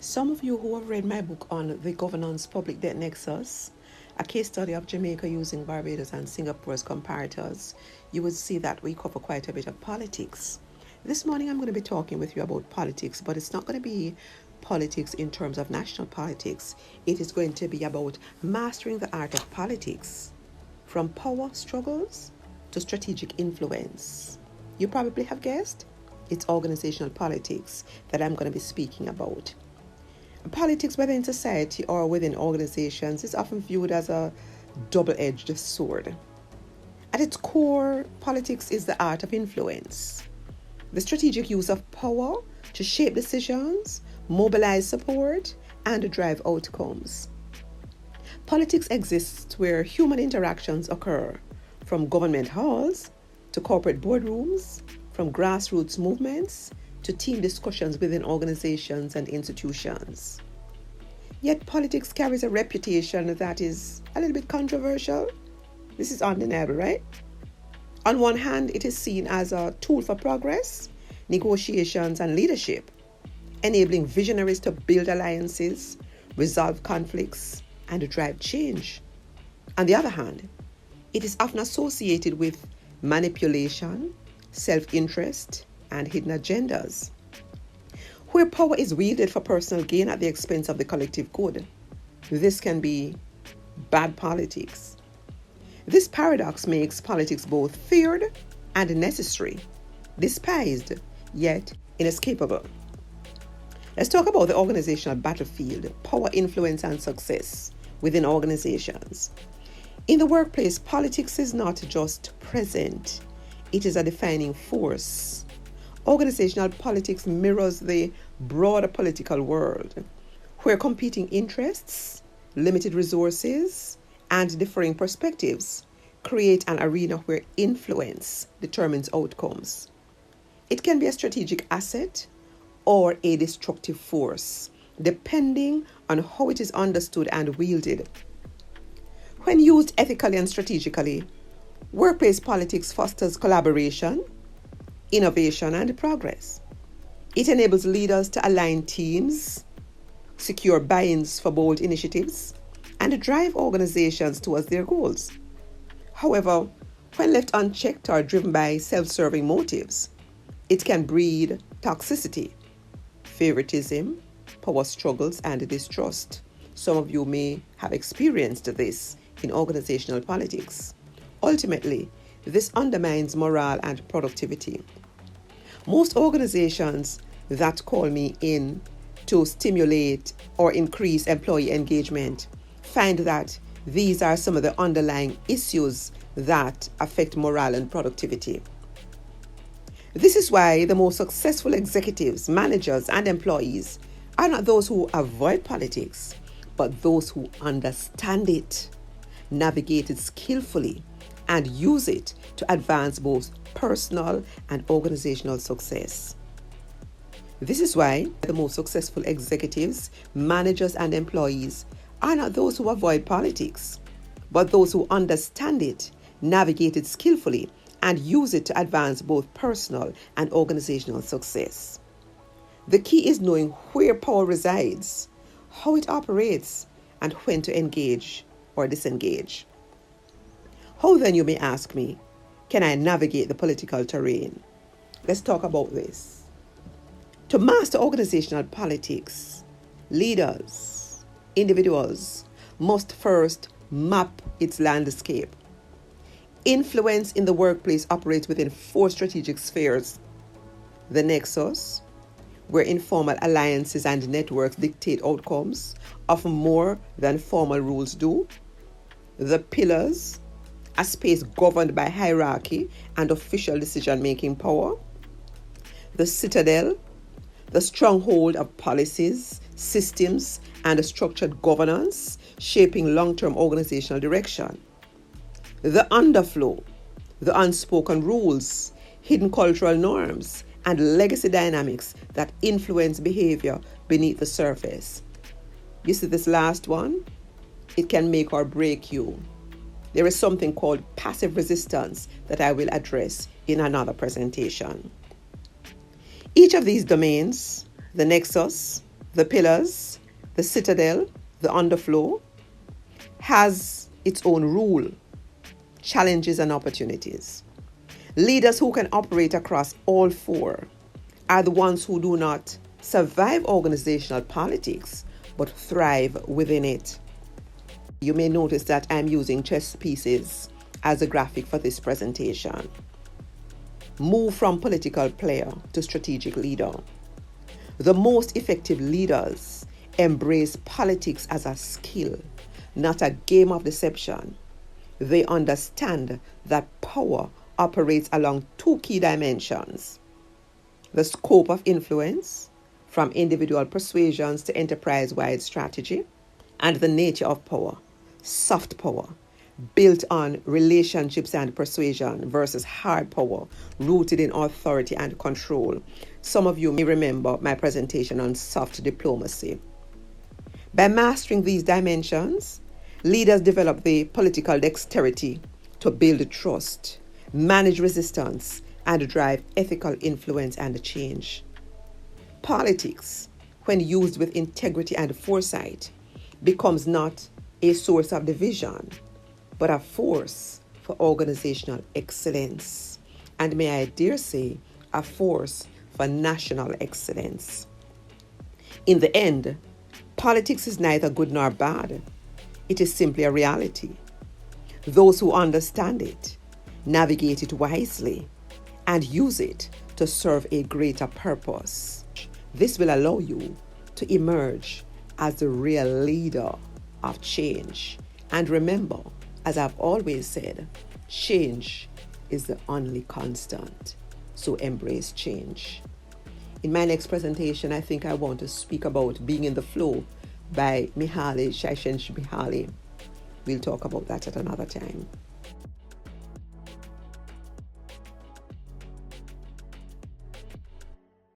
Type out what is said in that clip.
Some of you who have read my book on the governance public debt nexus, a case study of Jamaica using Barbados and Singapore as comparators, you would see that we cover quite a bit of politics. This morning I'm going to be talking with you about politics, but it's not going to be politics in terms of national politics. It is going to be about mastering the art of politics, from power struggles to strategic influence. You probably have guessed, it's organizational politics that I'm going to be speaking about. Politics, whether in society or within organizations, is often viewed as a double-edged sword. At its core, politics is the art of influence, the strategic use of power to shape decisions, mobilize support, and drive outcomes. Politics exists where human interactions occur, from government halls to corporate boardrooms, from grassroots movements to team discussions within organizations and institutions. Yet politics carries a reputation that is a little bit controversial. This is undeniable, right? On one hand, it is seen as a tool for progress, negotiations, and leadership, enabling visionaries to build alliances, resolve conflicts, and drive change. On the other hand, it is often associated with manipulation, self-interest, and hidden agendas, where power is wielded for personal gain at the expense of the collective good. This can be bad politics. This paradox makes politics both feared and necessary, despised, yet inescapable. Let's talk about the organizational battlefield, power, influence, and success within organizations. In the workplace, politics is not just present, it is a defining force. Organizational politics mirrors the broader political world, where competing interests, limited resources, and differing perspectives create an arena where influence determines outcomes. It can be a strategic asset or a destructive force, depending on how it is understood and wielded. When used ethically and strategically, workplace politics fosters collaboration, innovation, and progress. It enables leaders to align teams, secure buy-ins for bold initiatives, and drive organizations towards their goals. However, when left unchecked or driven by self-serving motives, it can breed toxicity, favoritism, power struggles, and distrust. Some of you may have experienced this in organizational politics. Ultimately, this undermines morale and productivity. Most organizations that call me in to stimulate or increase employee engagement find that these are some of the underlying issues that affect morale and productivity. This is why the most successful executives, managers, and employees are not those who avoid politics, but those who understand it, navigate it skillfully, and use it to advance both personal and organizational success. This is why the most successful executives, managers, and employees are not those who avoid politics, but those who understand it, navigate it skillfully, and use it to advance both personal and organizational success. The key is knowing where power resides, how it operates, and when to engage or disengage. How then, you may ask me, can I navigate the political terrain? Let's talk about this. To master organizational politics, leaders, individuals must first map its landscape. Influence in the workplace operates within 4 strategic spheres: the nexus, where informal alliances and networks dictate outcomes, often more than formal rules do; the pillars, a space governed by hierarchy and official decision-making power; the citadel, the stronghold of policies, systems, and structured governance, shaping long-term organizational direction; the underflow, the unspoken rules, hidden cultural norms, and legacy dynamics that influence behavior beneath the surface. You see this last one? It can make or break you. There is something called passive resistance that I will address in another presentation. Each of these domains, the nexus, The pillars, the citadel, the underflow, has its own rule, challenges, and opportunities. Leaders who can operate across all four are the ones who do not survive organizational politics but thrive within it. You may notice that I'm using chess pieces as a graphic for this presentation. Move from political player to strategic leader. The most effective leaders embrace politics as a skill, not a game of deception. They understand that power operates along two key dimensions: the scope of influence, from individual persuasions to enterprise-wide strategy, and the nature of power, soft power, built on relationships and persuasion versus hard power, rooted in authority and control. Some of you may remember my presentation on soft diplomacy. By mastering these dimensions, leaders develop the political dexterity to build trust, manage resistance, and drive ethical influence and change. Politics, when used with integrity and foresight, becomes not a source of division, but a force for organizational excellence, and may I dare say, a force for national excellence. In the end, politics is neither good nor bad. It is simply a reality. Those who understand it, navigate it wisely, and use it to serve a greater purpose. This will allow you to emerge as the real leader of change. And remember, as I've always said, change is the only constant. So embrace change. In my next presentation, I think I want to speak about Being in the Flow by Mihaly Csikszentmihalyi. We'll talk about that at another time.